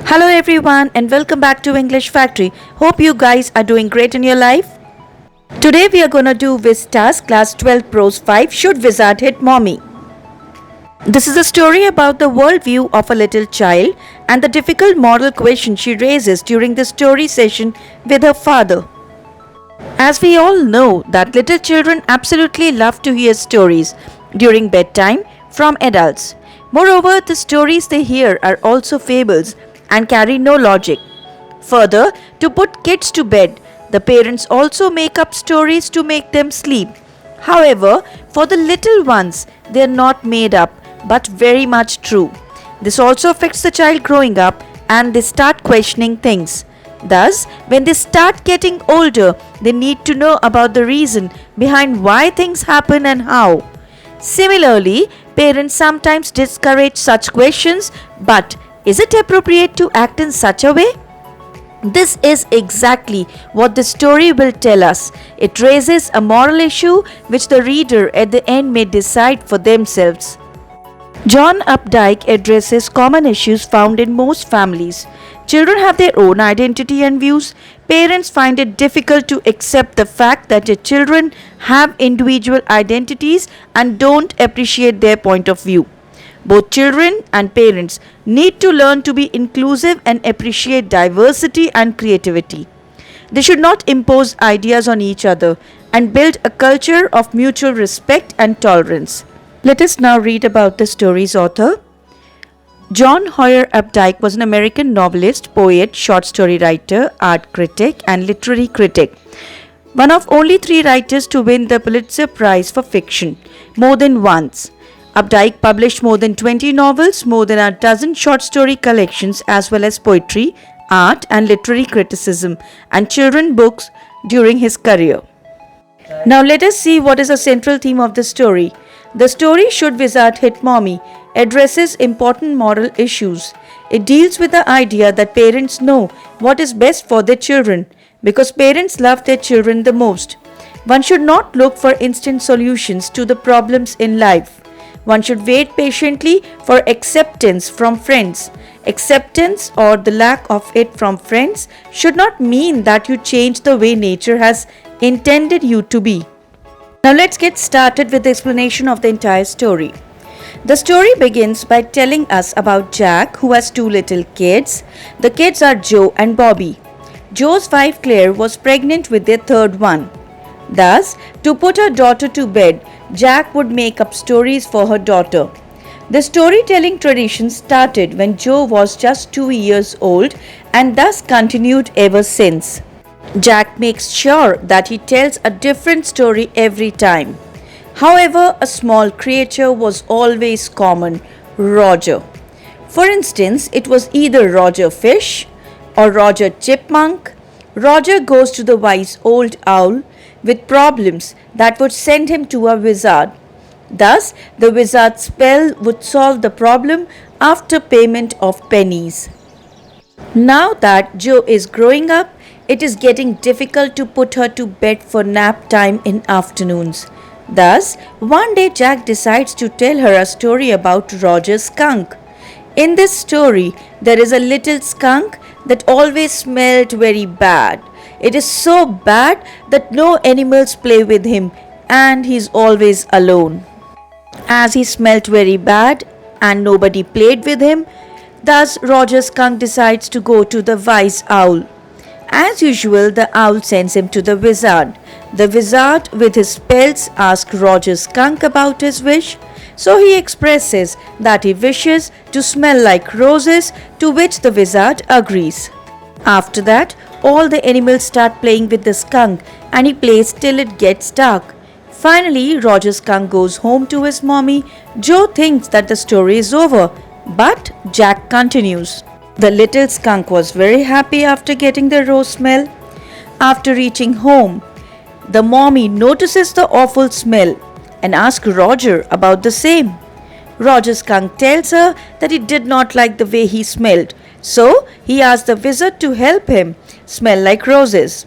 Hello everyone and welcome back to English Factory. Hope you guys are doing great in your life. Today we are gonna do Vista's Class 12 Prose 5 Should Wizard Hit Mommy? This is a story about the worldview of a little child and the difficult moral question she raises during the story session with her father. As we all know that little children absolutely love to hear stories during bedtime from adults. Moreover, the stories they hear are also fables and carry no logic. Further, to put kids to bed, the parents also make up stories to make them sleep. However, for the little ones, they are not made up but very much true. This also affects the child growing up and they start questioning things. Thus, when they start getting older, they need to know about the reason behind why things happen and how. Similarly, parents sometimes discourage such questions, but is it appropriate to act in such a way? This is exactly what the story will tell us. It raises a moral issue which the reader at the end may decide for themselves. John Updike addresses common issues found in most families. Children have their own identity and views. Parents find it difficult to accept the fact that their children have individual identities and don't appreciate their point of view. Both children and parents need to learn to be inclusive and appreciate diversity and creativity. They should not impose ideas on each other and build a culture of mutual respect and tolerance. Let us now read about the story's author. John Hoyer Updike was an American novelist, poet, short story writer, art critic, and literary critic. One of only 3 writers to win the Pulitzer Prize for fiction more than once. Updike published more than 20 novels, more than a dozen short story collections, as well as poetry, art, and literary criticism, and children's books during his career. Now let us see what is the central theme of the story. The story Should Wizard Hit Mommy addresses important moral issues. It deals with the idea that parents know what is best for their children because parents love their children the most. One should not look for instant solutions to the problems in life. One should wait patiently for acceptance from friends. Acceptance or the lack of it from friends should not mean that you change the way nature has intended you to be. Now let's get started with the explanation of the entire story. The story begins by telling us about Jack, who has 2 little kids. The kids are Joe and Bobby. Joe's wife Claire was pregnant with their 3rd one. Thus, to put her daughter to bed, Jack would make up stories for her daughter. The storytelling tradition started when Joe was just 2 years old and thus continued ever since. Jack makes sure that he tells a different story every time. However, a small creature was always common, Roger. For instance, it was either Roger Fish or Roger Chipmunk. Roger goes to the wise old owl with problems that would send him to a wizard. Thus, the wizard's spell would solve the problem after payment of pennies. Now that Joe is growing up, it is getting difficult to put her to bed for nap time in afternoons. Thus, one day Jack decides to tell her a story about Roger's skunk. In this story, there is a little skunk that always smelled very bad. It is so bad that no animals play with him and he is always alone. As he smelt very bad and nobody played with him, thus Roger's skunk decides to go to the wise owl. As usual, the owl sends him to the wizard. The wizard, with his spells, asks Roger's skunk about his wish. So he expresses that he wishes to smell like roses, to which the wizard agrees. After that, all the animals start playing with the skunk and he plays till it gets dark. Finally, Roger's skunk goes home to his mommy. Joe thinks that the story is over, but Jack continues. The little skunk was very happy after getting the rose smell. After reaching home, the mommy notices the awful smell and asks Roger about the same. Roger's skunk tells her that he did not like the way he smelled, so he asks the wizard to help him smell like roses.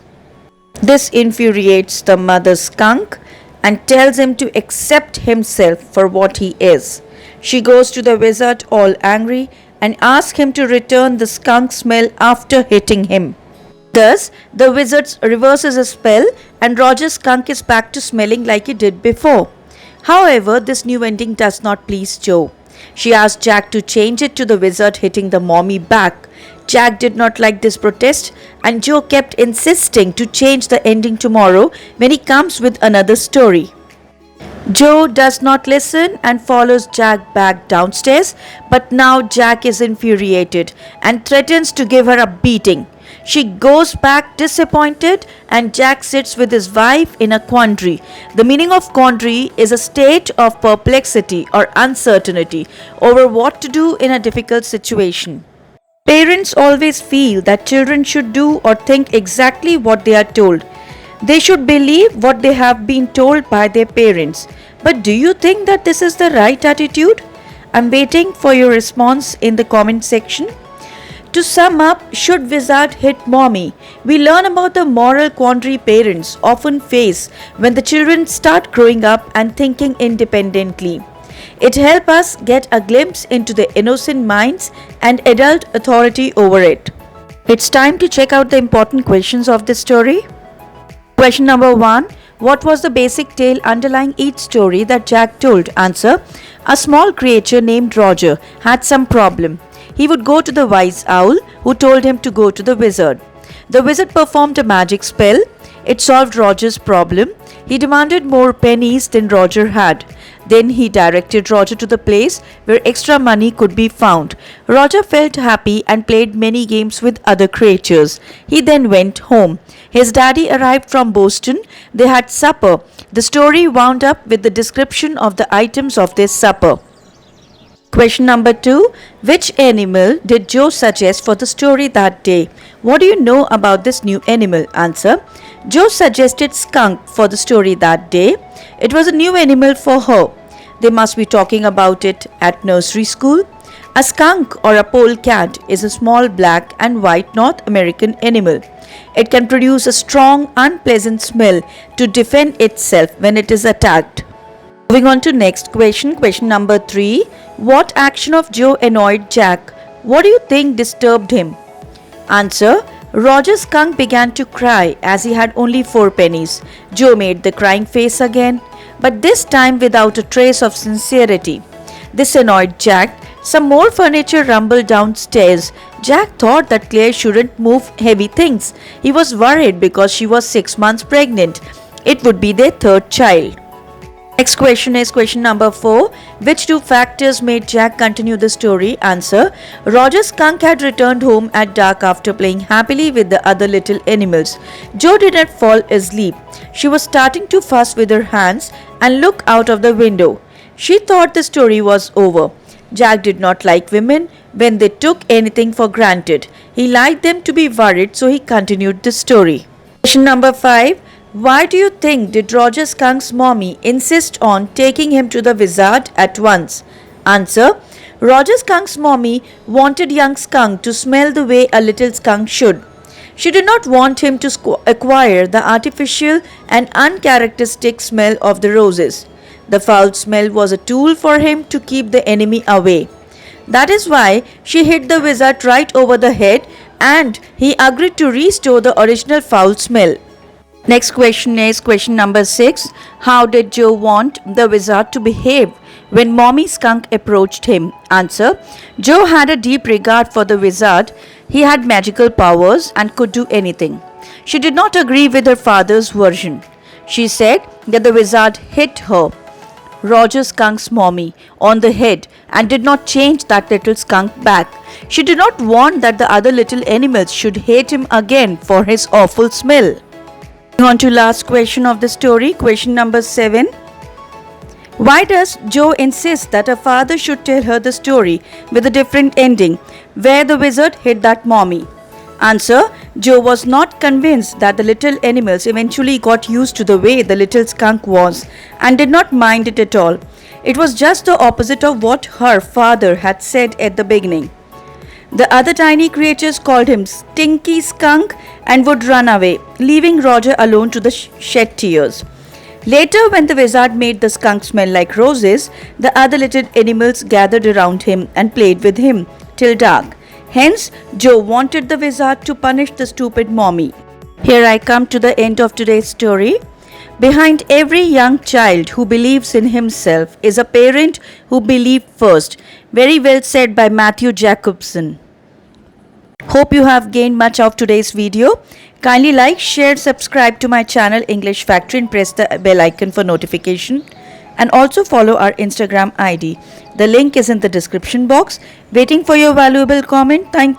This infuriates the mother skunk and tells him to accept himself for what he is. She goes to the wizard all angry and ask him to return the skunk smell after hitting him. Thus, the wizard reverses a spell and Roger's skunk is back to smelling like it did before. However, this new ending does not please Jo. She asked Jack to change it to the wizard hitting the mommy back. Jack did not like this protest and Jo kept insisting to change the ending tomorrow when he comes with another story. Jo does not listen and follows Jack back downstairs, but now Jack is infuriated and threatens to give her a beating. She goes back disappointed and Jack sits with his wife in a quandary. The meaning of quandary is a state of perplexity or uncertainty over what to do in a difficult situation. Parents always feel that children should do or think exactly what they are told. They should believe what they have been told by their parents. But do you think that this is the right attitude? I'm waiting for your response in the comment section. To sum up, should wizard hit mommy? We learn about the moral quandary parents often face when the children start growing up and thinking independently. It helps us get a glimpse into the innocent minds and adult authority over it. It's time to check out the important questions of this story. Question number 1. What was the basic tale underlying each story that Jack told? Answer. A small creature named Roger had some problem. He would go to the wise owl, who told him to go to the wizard. The wizard performed a magic spell. It solved Roger's problem. He demanded more pennies than Roger had. Then he directed Roger to the place where extra money could be found. Roger felt happy and played many games with other creatures. He then went home. His daddy arrived from Boston. They had supper. The story wound up with the description of the items of their supper. Question number 2. Which animal did Jo suggest for the story that day? What do you know about this new animal? Answer. Jo suggested skunk for the story that day. It was a new animal for her. They must be talking about it at nursery school. A skunk or a polecat is a small black and white North American animal. It can produce a strong, unpleasant smell to defend itself when it is attacked. Moving on to next question. Question number 3. What action of Jo annoyed Jack? What do you think disturbed him? Answer. Roger's skunk began to cry as he had only 4 pennies. Jo made the crying face again, but this time without a trace of sincerity. This annoyed Jack. Some more furniture rumbled downstairs. Jack thought that Claire shouldn't move heavy things. He was worried because she was 6 months pregnant. It would be their 3rd child. Next question is question number 4. Which 2 factors made Jack continue the story? Answer. Roger's skunk had returned home at dark after playing happily with the other little animals. Jo did not fall asleep. She was starting to fuss with her hands and look out of the window. She thought the story was over. Jack did not like women when they took anything for granted. He liked them to be worried, so he continued the story. Question number 5. Why do you think did Roger Skunk's mommy insist on taking him to the wizard at once? Answer. Roger Skunk's mommy wanted young skunk to smell the way a little skunk should. She did not want him to acquire the artificial and uncharacteristic smell of the roses. The foul smell was a tool for him to keep the enemy away. That is why she hit the wizard right over the head and he agreed to restore the original foul smell. Next question is question number 6. How did Jo want the wizard to behave when mommy skunk approached him? Answer. Jo had a deep regard for the wizard. He had magical powers and could do anything. She did not agree with her father's version. She said that the wizard hit her, Roger Skunk's mommy, on the head and did not change that little skunk back. She did not want that the other little animals should hate him again for his awful smell. On to last question of the story, question number 7. Why does Jo insist that her father should tell her the story with a different ending, where the wizard hit that mommy? Answer. Jo was not convinced that the little animals eventually got used to the way the little skunk was and did not mind it at all. It was just the opposite of what her father had said at the beginning. The other tiny creatures called him Stinky Skunk and would run away, leaving Roger alone to shed tears. Later, when the wizard made the skunk smell like roses, the other little animals gathered around him and played with him, till dark. Hence, Joe wanted the wizard to punish the stupid mommy. Here I come to the end of today's story. Behind every young child who believes in himself is a parent who believed first. Very well said by Matthew Jacobson. Hope you have gained much of today's video. Kindly like, share, subscribe to my channel English Factory and press the bell icon for notification. And also follow our Instagram ID. The link is in the description box. Waiting for your valuable comment. Thank you.